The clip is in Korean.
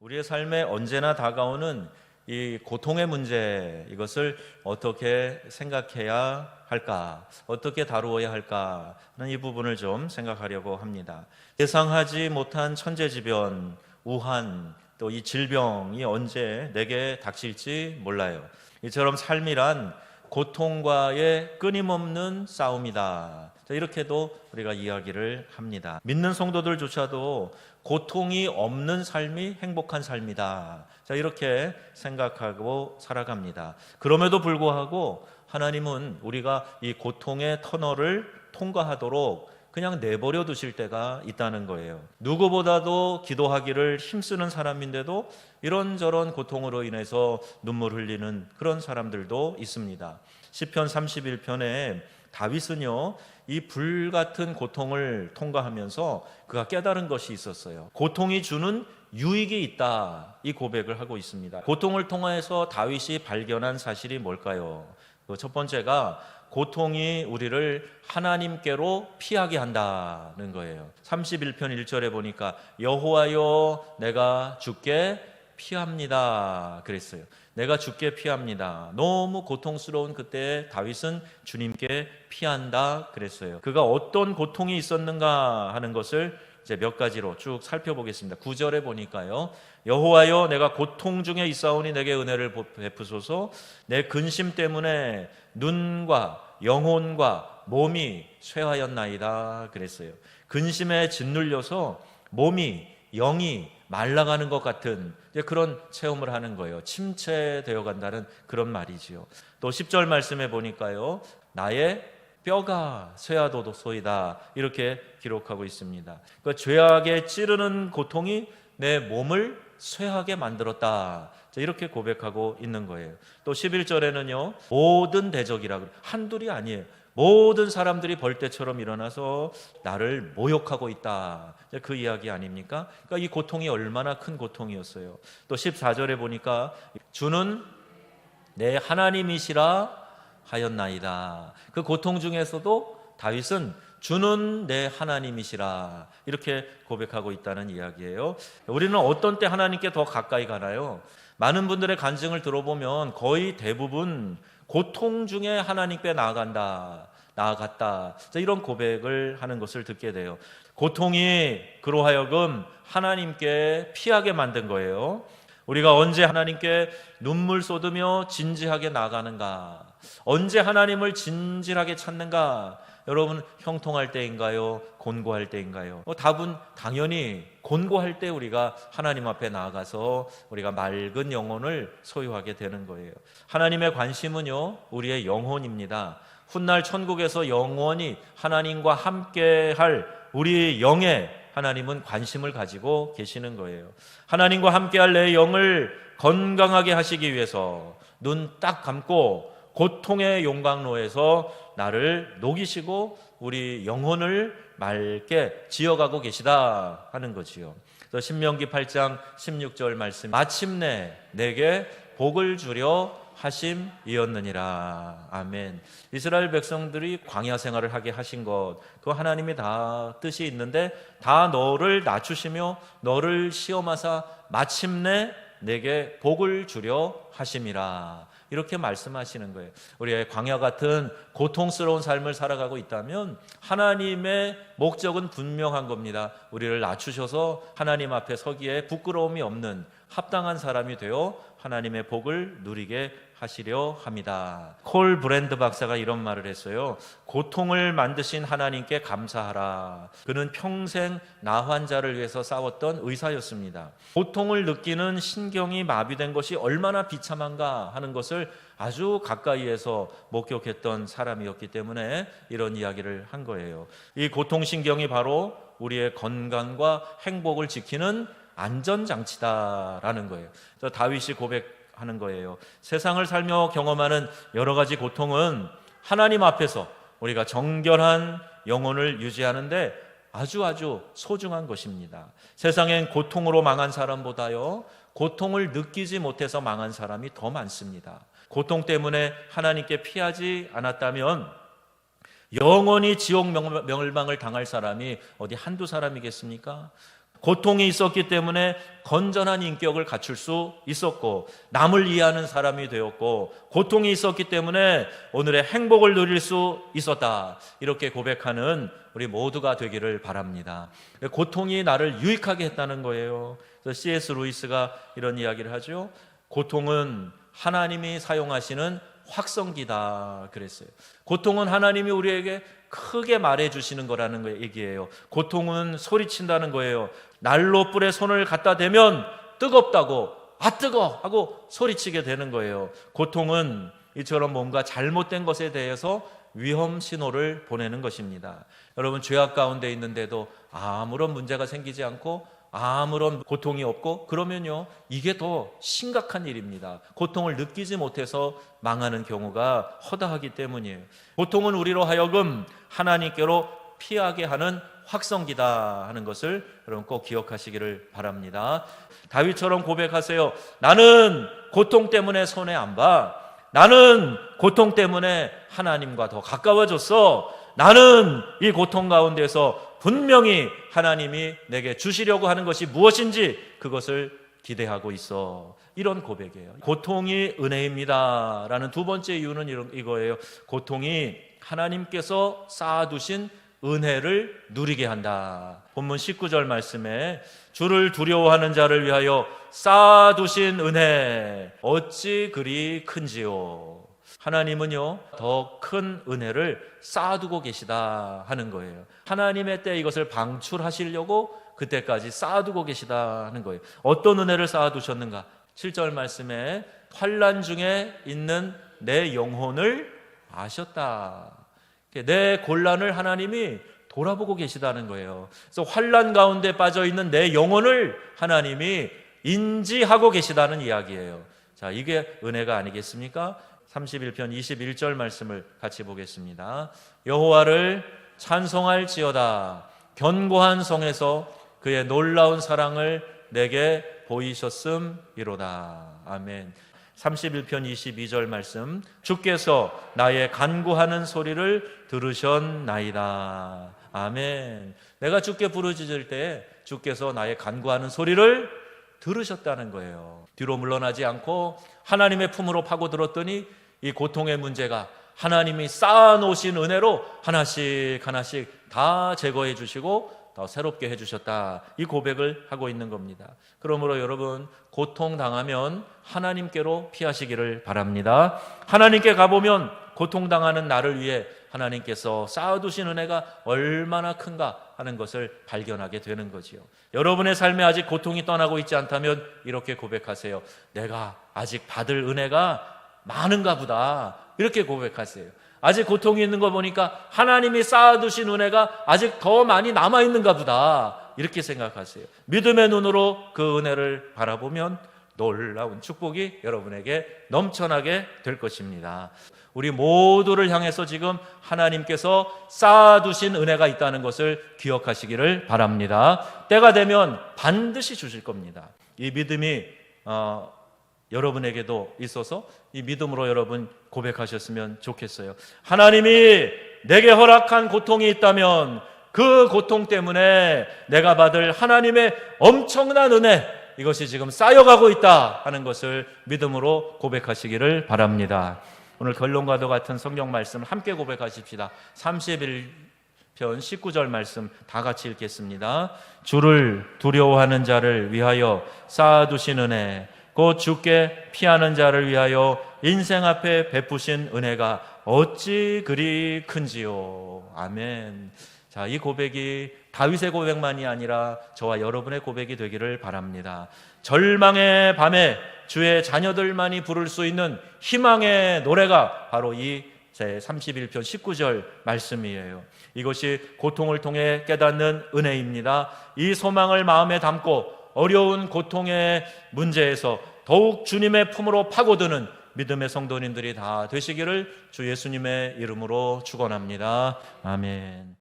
우리의 삶에 언제나 다가오는 이 고통의 문제, 이것을 어떻게 생각해야 할까, 어떻게 다루어야 할까 하는 이 부분을 좀 생각하려고 합니다. 예상하지 못한 천재지변, 우한, 또 이 질병이 언제 내게 닥칠지 몰라요. 이처럼 삶이란 고통과의 끊임없는 싸움이다. 이렇게도 우리가 이야기를 합니다. 믿는 성도들조차도 고통이 없는 삶이 행복한 삶이다. 이렇게 생각하고 살아갑니다. 그럼에도 불구하고 하나님은 우리가 이 고통의 터널을 통과하도록 그냥 내버려 두실 때가 있다는 거예요. 누구보다도 기도하기를 힘쓰는 사람인데도 이런저런 고통으로 인해서 눈물 흘리는 그런 사람들도 있습니다. 시편 31편에 다윗은요, 이 불같은 고통을 통과하면서 그가 깨달은 것이 있었어요. 고통이 주는 유익이 있다, 이 고백을 하고 있습니다. 고통을 통해서 다윗이 발견한 사실이 뭘까요? 첫 번째가 고통이 우리를 하나님께로 피하게 한다는 거예요. 31편 1절에 보니까 여호와여 내가 주께 피합니다 그랬어요. 내가 주께 피합니다. 너무 고통스러운 그때 다윗은 주님께 피한다 그랬어요. 그가 어떤 고통이 있었는가 하는 것을 이제 몇 가지로 쭉 살펴보겠습니다. 9절에 보니까요, 여호와여 내가 고통 중에 있사오니 내게 은혜를 베푸소서. 내 근심 때문에 눈과 영혼과 몸이 쇠하였나이다 그랬어요. 근심에 짓눌려서 몸이, 영이 말라가는 것 같은 그런 체험을 하는 거예요. 침체되어 간다는 그런 말이지요. 또 10절 말씀에 보니까요, 나의 뼈가 쇠하도소이다 이렇게 기록하고 있습니다. 그 죄악에 찌르는 고통이 내 몸을 쇠하게 만들었다, 이렇게 고백하고 있는 거예요. 또 11절에는요, 모든 대적이라, 한둘이 아니에요. 모든 사람들이 벌떼처럼 일어나서 나를 모욕하고 있다, 그 이야기 아닙니까? 그러니까 이 고통이 얼마나 큰 고통이었어요. 또 14절에 보니까 주는 내 하나님이시라 하였나이다. 그 고통 중에서도 다윗은 주는 내 하나님이시라 이렇게 고백하고 있다는 이야기예요. 우리는 어떤 때 하나님께 더 가까이 가나요? 많은 분들의 간증을 들어보면 거의 대부분 고통 중에 하나님께 나아갔다 이런 고백을 하는 것을 듣게 돼요. 고통이 그로 하여금 하나님께 피하게 만든 거예요. 우리가 언제 하나님께 눈물 쏟으며 진지하게 나가는가? 언제 하나님을 진실하게 찾는가? 여러분, 형통할 때인가요? 곤고할 때인가요? 답은 당연히 곤고할 때 우리가 하나님 앞에 나아가서 우리가 맑은 영혼을 소유하게 되는 거예요. 하나님의 관심은요, 우리의 영혼입니다. 훗날 천국에서 영원히 하나님과 함께할 우리 영에 하나님은 관심을 가지고 계시는 거예요. 하나님과 함께할 내 영을 건강하게 하시기 위해서 눈 딱 감고 고통의 용광로에서 나를 녹이시고 우리 영혼을 맑게 지어가고 계시다 하는 거지요. 그래서 신명기 8장 16절 말씀, 마침내 내게 복을 주려 하심이었느니라. 아멘. 이스라엘 백성들이 광야 생활을 하게 하신 것, 그 하나님이 다 뜻이 있는데 다 너를 낮추시며 너를 시험하사 마침내 내게 복을 주려 하심이라, 이렇게 말씀하시는 거예요. 우리의 광야 같은 고통스러운 삶을 살아가고 있다면 하나님의 목적은 분명한 겁니다. 우리를 낮추셔서 하나님 앞에 서기에 부끄러움이 없는 합당한 사람이 되어 하나님의 복을 누리게 하시려 합니다. 콜 브랜드 박사가 이런 말을 했어요. 고통을 만드신 하나님께 감사하라. 그는 평생 나 환자를 위해서 싸웠던 의사였습니다. 고통을 느끼는 신경이 마비된 것이 얼마나 비참한가 하는 것을 아주 가까이에서 목격했던 사람이었기 때문에 이런 이야기를 한 거예요. 이 고통신경이 바로 우리의 건강과 행복을 지키는 안전장치다라는 거예요. 다윗이 고백하는 거예요. 세상을 살며 경험하는 여러 가지 고통은 하나님 앞에서 우리가 정결한 영혼을 유지하는데 아주 소중한 것입니다. 세상엔 고통으로 망한 사람보다요, 고통을 느끼지 못해서 망한 사람이 더 많습니다. 고통 때문에 하나님께 피하지 않았다면 영원히 지옥 멸망을 당할 사람이 어디 한두 사람이겠습니까? 고통이 있었기 때문에 건전한 인격을 갖출 수 있었고, 남을 이해하는 사람이 되었고, 고통이 있었기 때문에 오늘의 행복을 누릴 수 있었다. 이렇게 고백하는 우리 모두가 되기를 바랍니다. 고통이 나를 유익하게 했다는 거예요. 그래서 C.S. 루이스가 이런 이야기를 하죠. 고통은 하나님이 사용하시는 확성기다 그랬어요. 고통은 하나님이 우리에게 크게 말해주시는 거라는 얘기예요. 고통은 소리친다는 거예요. 난로 불에 손을 갖다 대면 뜨겁다고, 아 뜨거! 하고 소리치게 되는 거예요. 고통은 이처럼 뭔가 잘못된 것에 대해서 위험 신호를 보내는 것입니다. 여러분, 죄악 가운데 있는데도 아무런 문제가 생기지 않고 아무런 고통이 없고 그러면요, 이게 더 심각한 일입니다. 고통을 느끼지 못해서 망하는 경우가 허다하기 때문이에요. 고통은 우리로 하여금 하나님께로 피하게 하는 확성기다 하는 것을 여러분 꼭 기억하시기를 바랍니다. 다윗처럼 고백하세요. 나는 고통 때문에 손해 안 봐. 나는 고통 때문에 하나님과 더 가까워졌어. 나는 이 고통 가운데서 분명히 하나님이 내게 주시려고 하는 것이 무엇인지 그것을 기대하고 있어. 이런 고백이에요. 고통이 은혜입니다 라는 두 번째 이유는 이거예요. 고통이 하나님께서 쌓아두신 은혜를 누리게 한다. 본문 19절 말씀에 주를 두려워하는 자를 위하여 쌓아두신 은혜 어찌 그리 큰지요. 하나님은요, 더 큰 은혜를 쌓아두고 계시다 하는 거예요. 하나님의 때 이것을 방출하시려고 그때까지 쌓아두고 계시다 하는 거예요. 어떤 은혜를 쌓아두셨는가? 7절 말씀에 환난 중에 있는 내 영혼을 아셨다. 내 곤란을 하나님이 돌아보고 계시다는 거예요. 그래서 환난 가운데 빠져 있는 내 영혼을 하나님이 인지하고 계시다는 이야기예요. 자, 이게 은혜가 아니겠습니까? 31편 21절 말씀을 같이 보겠습니다. 여호와를 찬송할지어다. 견고한 성에서 그의 놀라운 사랑을 내게 보이셨음이로다. 아멘. 31편 22절 말씀. 주께서 나의 간구하는 소리를 들으셨나이다. 아멘. 내가 주께 부르짖을 때 주께서 나의 간구하는 소리를 들으셨다는 거예요. 뒤로 물러나지 않고 하나님의 품으로 파고들었더니 이 고통의 문제가 하나님이 쌓아놓으신 은혜로 하나씩 하나씩 다 제거해 주시고 더 새롭게 해주셨다. 이 고백을 하고 있는 겁니다. 그러므로 여러분, 고통당하면 하나님께로 피하시기를 바랍니다. 하나님께 가보면 고통당하는 나를 위해 하나님께서 쌓아두신 은혜가 얼마나 큰가 하는 것을 발견하게 되는 거지요. 여러분의 삶에 아직 고통이 떠나고 있지 않다면 이렇게 고백하세요. 내가 아직 받을 은혜가 많은가 보다. 이렇게 고백하세요. 아직 고통이 있는 거 보니까 하나님이 쌓아두신 은혜가 아직 더 많이 남아있는가 보다. 이렇게 생각하세요. 믿음의 눈으로 그 은혜를 바라보면 놀라운 축복이 여러분에게 넘쳐나게 될 것입니다. 우리 모두를 향해서 지금 하나님께서 쌓아두신 은혜가 있다는 것을 기억하시기를 바랍니다. 때가 되면 반드시 주실 겁니다. 이 믿음이 여러분에게도 있어서 이 믿음으로 여러분 고백하셨으면 좋겠어요. 하나님이 내게 허락한 고통이 있다면 그 고통 때문에 내가 받을 하나님의 엄청난 은혜, 이것이 지금 쌓여가고 있다 하는 것을 믿음으로 고백하시기를 바랍니다. 오늘 결론과도 같은 성경 말씀 함께 고백하십시다. 31편 19절 말씀 다 같이 읽겠습니다. 주를 두려워하는 자를 위하여 쌓아두신 은혜, 곧 주께 피하는 자를 위하여 인생 앞에 베푸신 은혜가 어찌 그리 큰지요. 아멘. 자, 이 고백이 다윗의 고백만이 아니라 저와 여러분의 고백이 되기를 바랍니다. 절망의 밤에 주의 자녀들만이 부를 수 있는 희망의 노래가 바로 이 31편 19절 말씀이에요. 이것이 고통을 통해 깨닫는 은혜입니다. 이 소망을 마음에 담고 어려운 고통의 문제에서 더욱 주님의 품으로 파고드는 믿음의 성도님들이 다 되시기를 주 예수님의 이름으로 축원합니다. 아멘.